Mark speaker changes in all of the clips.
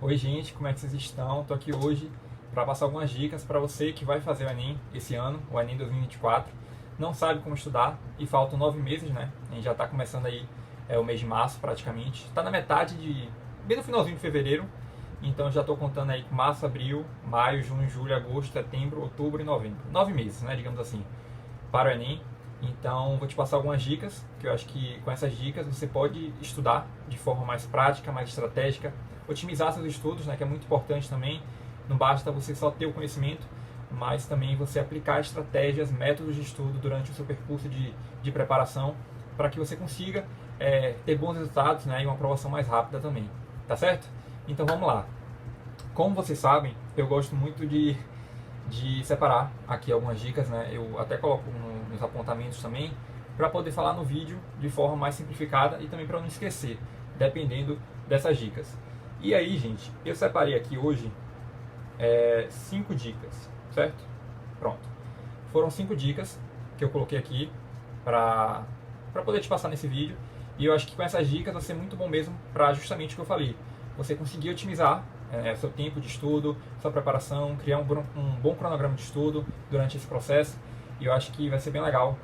Speaker 1: Oi gente, como é que vocês estão? Estou aqui hoje para passar algumas dicas para você que vai fazer o Enem esse ano, o Enem 2024. Não sabe como estudar e faltam 9 meses, né? A gente já está começando aí o mês de março praticamente. Está na metade bem no finalzinho de fevereiro. Então já estou contando aí com março, abril, maio, junho, julho, agosto, setembro, outubro e novembro. 9 meses, né? Digamos assim, para o Enem. Então vou te passar algumas dicas, que eu acho que com essas dicas você pode estudar de forma mais prática, mais estratégica, otimizar seus estudos, né, que é muito importante também. Não basta você só ter o conhecimento, mas também você aplicar estratégias, métodos de estudo durante o seu percurso de preparação, para que você consiga ter bons resultados, né, e uma aprovação mais rápida também, tá certo? Então vamos lá. Como vocês sabem, eu gosto muito de separar aqui algumas dicas, né? Eu até coloco nos apontamentos também, para poder falar no vídeo de forma mais simplificada e também para não esquecer, dependendo dessas dicas. E aí, gente, eu separei aqui hoje 5 dicas, certo? Pronto. Foram 5 dicas que eu coloquei aqui para poder te passar nesse vídeo. E eu acho que com essas dicas vai ser muito bom mesmo para justamente o que eu falei. Você conseguir otimizar seu tempo de estudo, sua preparação, criar um bom cronograma de estudo durante esse processo. E eu acho que vai ser bem legal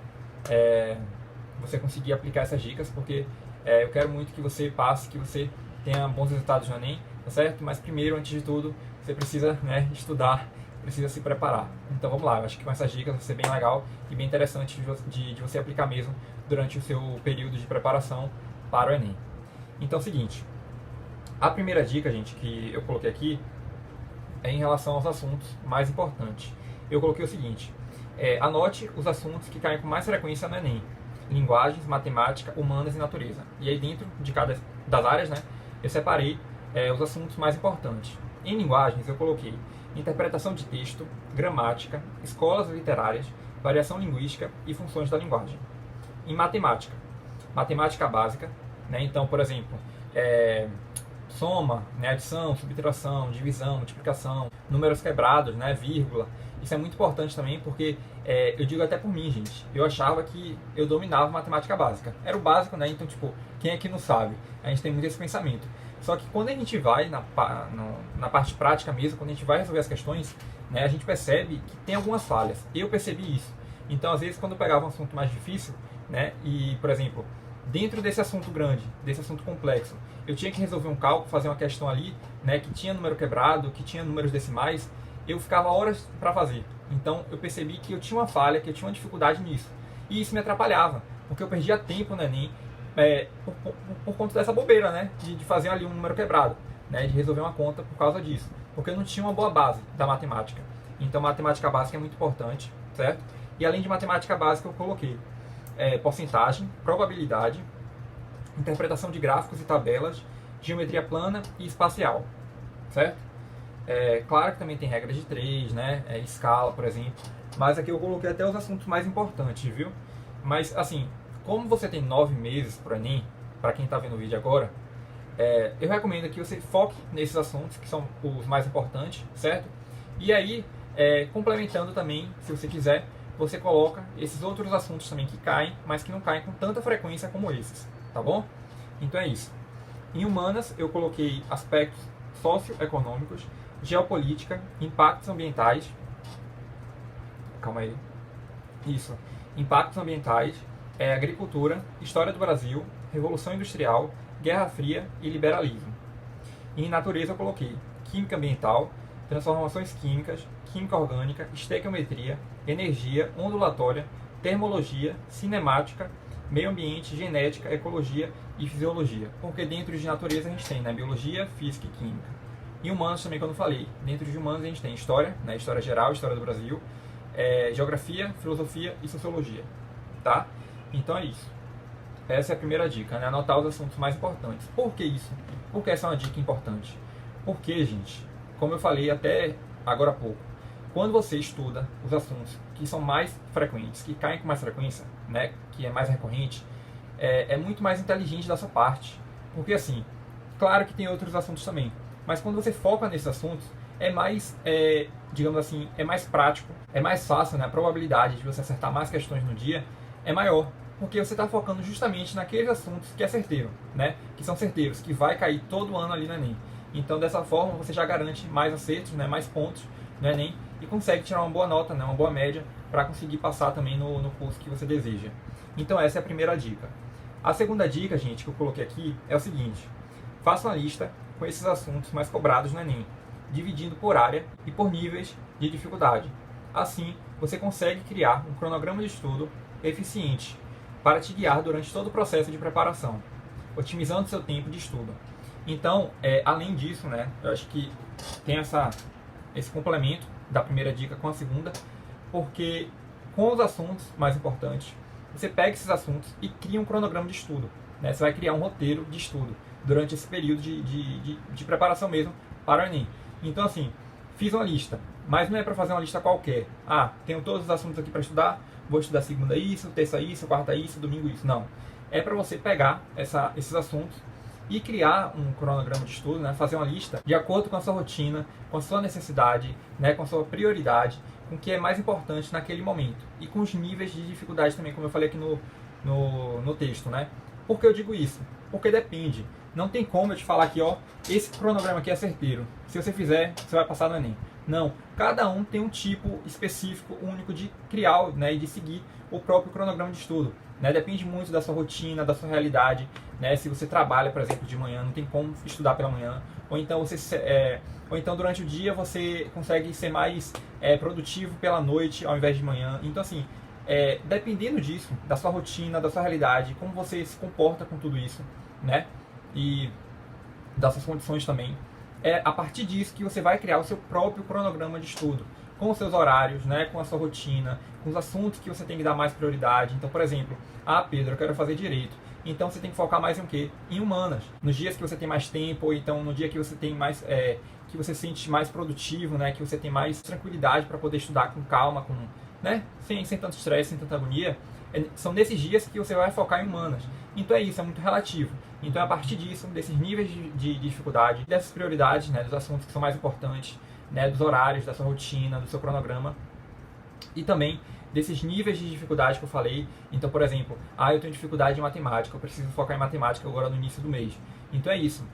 Speaker 1: você conseguir aplicar essas dicas, porque eu quero muito que você passe, que você tenha bons resultados no Enem, tá certo? Mas primeiro, antes de tudo, você precisa estudar, precisa se preparar. Então vamos lá, eu acho que com essas dicas vai ser bem legal e bem interessante de você aplicar mesmo durante o seu período de preparação para o Enem. Então é o seguinte, a primeira dica, gente, que eu coloquei aqui é em relação aos assuntos mais importantes. Eu coloquei o seguinte, anote os assuntos que caem com mais frequência no Enem: linguagens, matemática, humanas e natureza. E aí dentro de cada das áreas, né, eu separei os assuntos mais importantes. Em linguagens eu coloquei interpretação de texto, gramática, escolas literárias, variação linguística e funções da linguagem. Em matemática, matemática básica, né, então, por exemplo, soma, né, adição, subtração, divisão, multiplicação, números quebrados, né, vírgula. Isso é muito importante também, porque eu digo até por mim, gente, eu achava que eu dominava matemática básica. Era o básico, né? Então, tipo, quem aqui não sabe? A gente tem muito esse pensamento. Só que quando a gente vai na parte prática mesmo, quando a gente vai resolver as questões, né, a gente percebe que tem algumas falhas. Eu percebi isso. Então, às vezes, quando eu pegava um assunto mais difícil, né, e, por exemplo, dentro desse assunto grande, desse assunto complexo, eu tinha que resolver um cálculo, fazer uma questão ali, né, que tinha número quebrado, que tinha números decimais, eu ficava horas para fazer. Então eu percebi que eu tinha uma falha, que eu tinha uma dificuldade nisso. E isso me atrapalhava, porque eu perdia tempo no Enem por conta dessa bobeira, né, de fazer ali um número quebrado, né, de resolver uma conta por causa disso, porque eu não tinha uma boa base da matemática. Então matemática básica é muito importante, certo? E além de matemática básica eu coloquei porcentagem, probabilidade, interpretação de gráficos e tabelas, geometria plana e espacial, certo? Claro que também tem regras de 3, né? Escala, por exemplo, mas aqui eu coloquei até os assuntos mais importantes, viu? Mas assim, como você tem 9 meses para o Enem, para quem está vendo o vídeo agora, eu recomendo que você foque nesses assuntos que são os mais importantes, certo? E aí, complementando também, se você quiser, você coloca esses outros assuntos também que caem, mas que não caem com tanta frequência como esses, tá bom? Então é isso. Em humanas eu coloquei aspectos socioeconômicos, geopolítica, impactos ambientais. Calma aí. Isso. Impactos ambientais, agricultura, história do Brasil, revolução industrial, Guerra Fria e liberalismo. E em natureza eu coloquei química ambiental, transformações químicas, química orgânica, estequiometria, energia, ondulatória, termologia, cinemática, meio ambiente, genética, ecologia e fisiologia. Porque dentro de natureza a gente tem, né, biologia, física e química. E humanos também, quando eu falei, dentro de humanos a gente tem história, né, história geral, história do Brasil, geografia, filosofia e sociologia, tá? Então é isso. Essa é a primeira dica, né, anotar os assuntos mais importantes. Por que isso? Porque essa é uma dica importante. Porque, gente, como eu falei até agora há pouco, quando você estuda os assuntos que são mais frequentes, que caem com mais frequência, né, que é mais recorrente, é muito mais inteligente da sua parte. Porque assim, claro que tem outros assuntos também, mas quando você foca nesses assuntos, é mais, digamos assim, é mais prático, é mais fácil, né, a probabilidade de você acertar mais questões no dia é maior, porque você está focando justamente naqueles assuntos que é certeiro, né, que são certeiros, que vai cair todo ano ali no Enem. Então, dessa forma, você já garante mais acertos, né, mais pontos no Enem e consegue tirar uma boa nota, né, uma boa média para conseguir passar também no curso que você deseja. Então, essa é a primeira dica. A segunda dica, gente, que eu coloquei aqui é o seguinte: faça uma lista com esses assuntos mais cobrados no Enem, dividindo por área e por níveis de dificuldade. Assim, você consegue criar um cronograma de estudo eficiente para te guiar durante todo o processo de preparação, otimizando seu tempo de estudo. Então, além disso, né, eu acho que tem esse complemento da primeira dica com a segunda, porque com os assuntos mais importantes, você pega esses assuntos e cria um cronograma de estudo. Né? Você vai criar um roteiro de estudo durante esse período de preparação mesmo para o Enem. Então, assim, fiz uma lista, mas não é para fazer uma lista qualquer. Ah, tenho todos os assuntos aqui para estudar, vou estudar segunda isso, terça isso, quarta isso, domingo isso. Não. É para você pegar esses assuntos e criar um cronograma de estudo, né? Fazer uma lista de acordo com a sua rotina, com a sua necessidade, né? Com a sua prioridade, com o que é mais importante naquele momento. E com os níveis de dificuldade também, como eu falei aqui no texto, né? Por que eu digo isso? Porque depende. Não tem como eu te falar aqui, ó, esse cronograma aqui é certeiro. Se você fizer, você vai passar no Enem. Não. Cada um tem um tipo específico, único de criar, né, e de seguir o próprio cronograma de estudo. Né? Depende muito da sua rotina, da sua realidade. Né? Se você trabalha, por exemplo, de manhã, não tem como estudar pela manhã. Ou então durante o dia você consegue ser mais produtivo pela noite ao invés de manhã. Então, assim, dependendo disso, da sua rotina, da sua realidade, como você se comporta com tudo isso, né? E das suas condições também, é a partir disso que você vai criar o seu próprio cronograma de estudo, com os seus horários, né, com a sua rotina, com os assuntos que você tem que dar mais prioridade. Então, por exemplo, Pedro, eu quero fazer direito. Então você tem que focar mais em o quê? Em humanas. Nos dias que você tem mais tempo, ou então no dia que você tem mais, que você se sente mais produtivo, né, que você tem mais tranquilidade para poder estudar com calma, né, sem tanto estresse, sem tanta agonia. São nesses dias que você vai focar em humanas. Então é isso, é muito relativo. Então é a partir disso, desses níveis de dificuldade, dessas prioridades, né, dos assuntos que são mais importantes, né, dos horários, da sua rotina, do seu cronograma, e também desses níveis de dificuldade que eu falei. Então, por exemplo, eu tenho dificuldade em matemática, eu preciso focar em matemática agora no início do mês. Então é isso,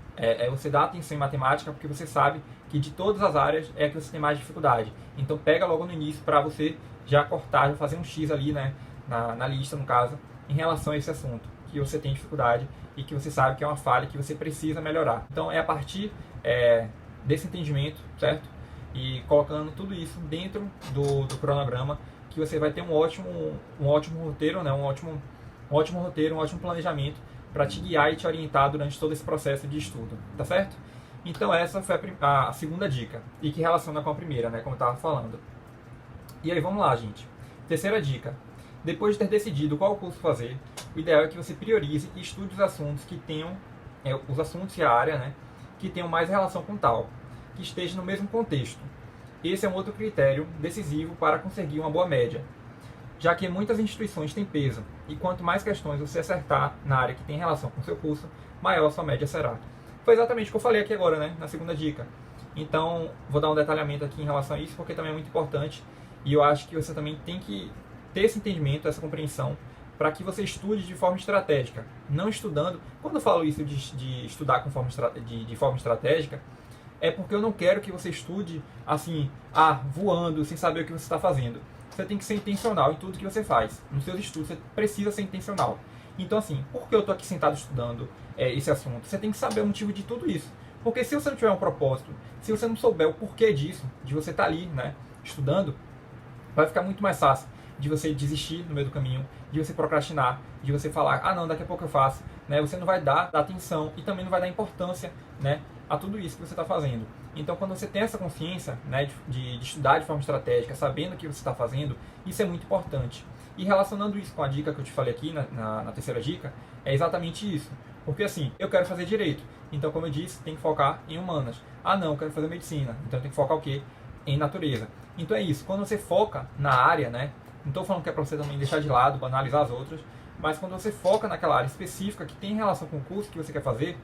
Speaker 1: você dá atenção em matemática porque você sabe que de todas as áreas é a que você tem mais dificuldade. Então pega logo no início para você já cortar, já fazer um X ali, né, na lista, no caso, em relação a esse assunto que você tem dificuldade e que você sabe que é uma falha que você precisa melhorar. Então é a partir desse entendimento, certo? E colocando tudo isso dentro do cronograma que você vai ter um ótimo roteiro, né? um ótimo roteiro, um ótimo planejamento para te guiar e te orientar durante todo esse processo de estudo, tá certo? Então essa foi a segunda dica e que relaciona com a primeira, né? Como eu estava falando. E aí vamos lá, gente. Terceira dica. Depois de ter decidido qual curso fazer, o ideal é que você priorize e estude os assuntos que tenham, os assuntos e a área, né, que tenham mais relação com tal, que esteja no mesmo contexto. Esse é um outro critério decisivo para conseguir uma boa média, já que muitas instituições têm peso, e quanto mais questões você acertar na área que tem relação com o seu curso, maior a sua média será. Foi exatamente o que eu falei aqui agora, né, na segunda dica. Então, vou dar um detalhamento aqui em relação a isso, porque também é muito importante, e eu acho que você também tem que ter esse entendimento, essa compreensão, para que você estude de forma estratégica, não estudando. Quando eu falo isso de estudar de forma estratégica, é porque eu não quero que você estude assim, voando, sem saber o que você está fazendo. Você tem que ser intencional em tudo que você faz. Nos seus estudos, você precisa ser intencional. Então, assim, por que eu estou aqui sentado estudando esse assunto? Você tem que saber o motivo de tudo isso. Porque se você não tiver um propósito, se você não souber o porquê disso, de você estar ali, né, estudando, vai ficar muito mais fácil de você desistir no meio do caminho, de você procrastinar, de você falar, não, daqui a pouco eu faço, né? Você não vai dar atenção e também não vai dar importância, né, a tudo isso que você está fazendo. Então, quando você tem essa consciência, né, de estudar de forma estratégica, sabendo o que você está fazendo, isso é muito importante. E relacionando isso com a dica que eu te falei aqui, na terceira dica, é exatamente isso. Porque assim, eu quero fazer direito, então, como eu disse, tem que focar em humanas. Não, eu quero fazer medicina, então tem que focar o quê? Em natureza. Então é isso, quando você foca na área, né, não estou falando que é para você também deixar de lado, banalizar as outras, mas quando você foca naquela área específica que tem relação com o curso que você quer fazer,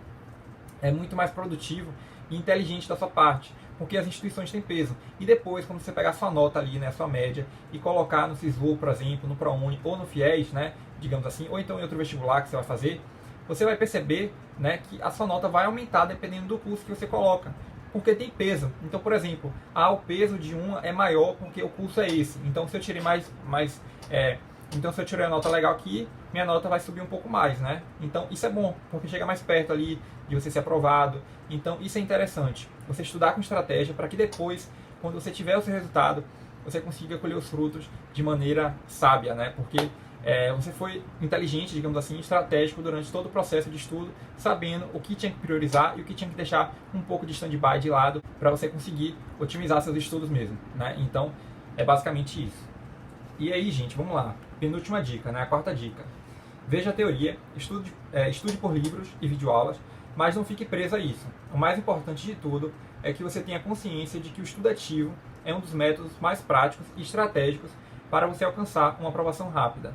Speaker 1: é muito mais produtivo e inteligente da sua parte, porque as instituições têm peso. E depois, quando você pegar a sua nota ali, né, a sua média, e colocar no SISU, por exemplo, no ProUni ou no FIES, né, digamos assim, ou então em outro vestibular que você vai fazer, você vai perceber, né, que a sua nota vai aumentar dependendo do curso que você coloca. Porque tem peso. Então, por exemplo, o peso de um é maior porque o curso é esse. Então, se eu tirei então, se eu tirei a nota legal aqui, minha nota vai subir um pouco mais, né? Então, isso é bom, porque chega mais perto ali de você ser aprovado. Então, isso é interessante. Você estudar com estratégia para que depois, quando você tiver o seu resultado, você consiga colher os frutos de maneira sábia, né? Porque você foi inteligente, digamos assim, estratégico durante todo o processo de estudo, sabendo o que tinha que priorizar e o que tinha que deixar um pouco de stand-by de lado para você conseguir otimizar seus estudos mesmo, né? Então, é basicamente isso. E aí, gente, vamos lá. Penúltima dica, né? A quarta dica. Veja a teoria, estude por livros e videoaulas, mas não fique preso a isso. O mais importante de tudo é que você tenha consciência de que o estudo ativo é um dos métodos mais práticos e estratégicos para você alcançar uma aprovação rápida.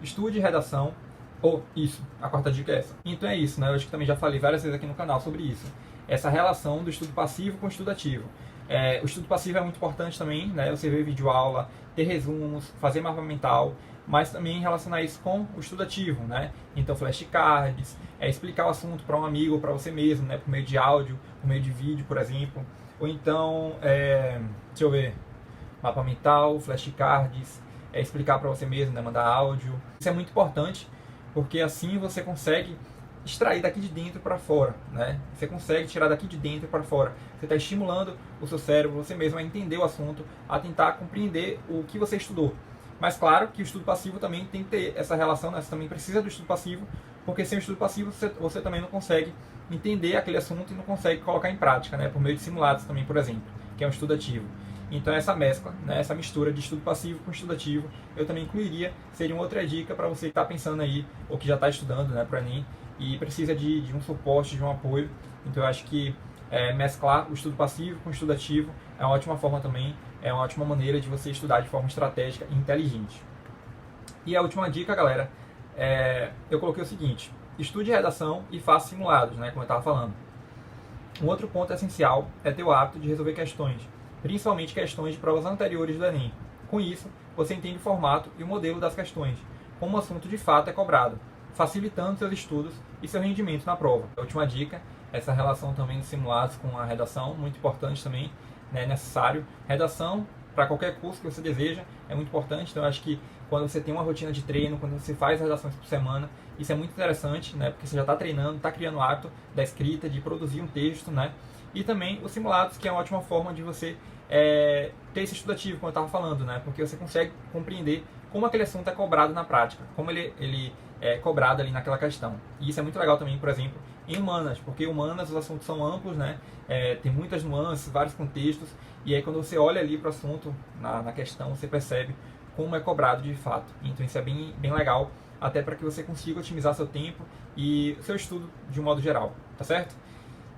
Speaker 1: Estude redação, a quarta dica é essa. Então é isso, né? Eu acho que também já falei várias vezes aqui no canal sobre isso. Essa relação do estudo passivo com o estudo ativo. O estudo passivo é muito importante também, né? Você ver videoaula, ter resumos, fazer mapa mental, mas também relacionar isso com o estudo ativo, né? Então flashcards, explicar o assunto para um amigo ou para você mesmo, né? Por meio de áudio, por meio de vídeo, por exemplo. Ou então, deixa eu ver, mapa mental, flashcards, explicar para você mesmo, né? Mandar áudio. Isso é muito importante, porque assim você consegue extrair daqui de dentro para fora, né? Você consegue tirar daqui de dentro para fora. Você está estimulando o seu cérebro, você mesmo, a entender o assunto, a tentar compreender o que você estudou. Mas claro que o estudo passivo também tem que ter essa relação, né? Você também precisa do estudo passivo, porque sem o estudo passivo você também não consegue entender aquele assunto e não consegue colocar em prática, né? Por meio de simulados também, por exemplo, que é um estudo ativo. Então essa mescla, né, essa mistura de estudo passivo com estudo ativo, eu também incluiria, seria uma outra dica para você que está pensando aí, ou que já está estudando, né, para o Enem, e precisa de um suporte, de um apoio. Então eu acho que mesclar o estudo passivo com o estudo ativo é uma ótima forma também, é uma ótima maneira de você estudar de forma estratégica e inteligente. E a última dica, galera, eu coloquei o seguinte: estude redação e faça simulados, né, como eu estava falando. Um outro ponto essencial é ter o hábito de resolver questões, principalmente questões de provas anteriores do Enem. Com isso, você entende o formato e o modelo das questões, como o assunto de fato é cobrado, facilitando seus estudos e seu rendimento na prova. A última dica, essa relação também dos simulados com a redação, muito importante também, né, necessário. Redação, para qualquer curso que você deseja, é muito importante. Então, eu acho que quando você tem uma rotina de treino, quando você faz redações por semana, isso é muito interessante, né, porque você já está treinando, está criando o hábito da escrita, de produzir um texto, né? E também os simulados, que é uma ótima forma de você ter esse estudo ativo, como eu estava falando, né? Porque você consegue compreender como aquele assunto é cobrado na prática, como ele é cobrado ali naquela questão. E isso é muito legal também, por exemplo, em humanas, porque em humanas os assuntos são amplos, né? Tem muitas nuances, vários contextos, e aí quando você olha ali para o assunto, na questão, você percebe como é cobrado de fato. Então isso é bem legal, até para que você consiga otimizar seu tempo e seu estudo de um modo geral, tá certo?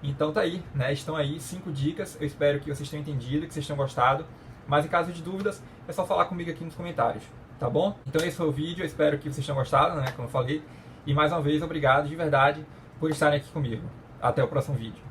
Speaker 1: Então tá aí, né? Estão aí 5 dicas, eu espero que vocês tenham entendido, que vocês tenham gostado, mas em caso de dúvidas, é só falar comigo aqui nos comentários, tá bom? Então esse foi o vídeo, eu espero que vocês tenham gostado, né? Como eu falei, e mais uma vez, obrigado de verdade por estarem aqui comigo. Até o próximo vídeo.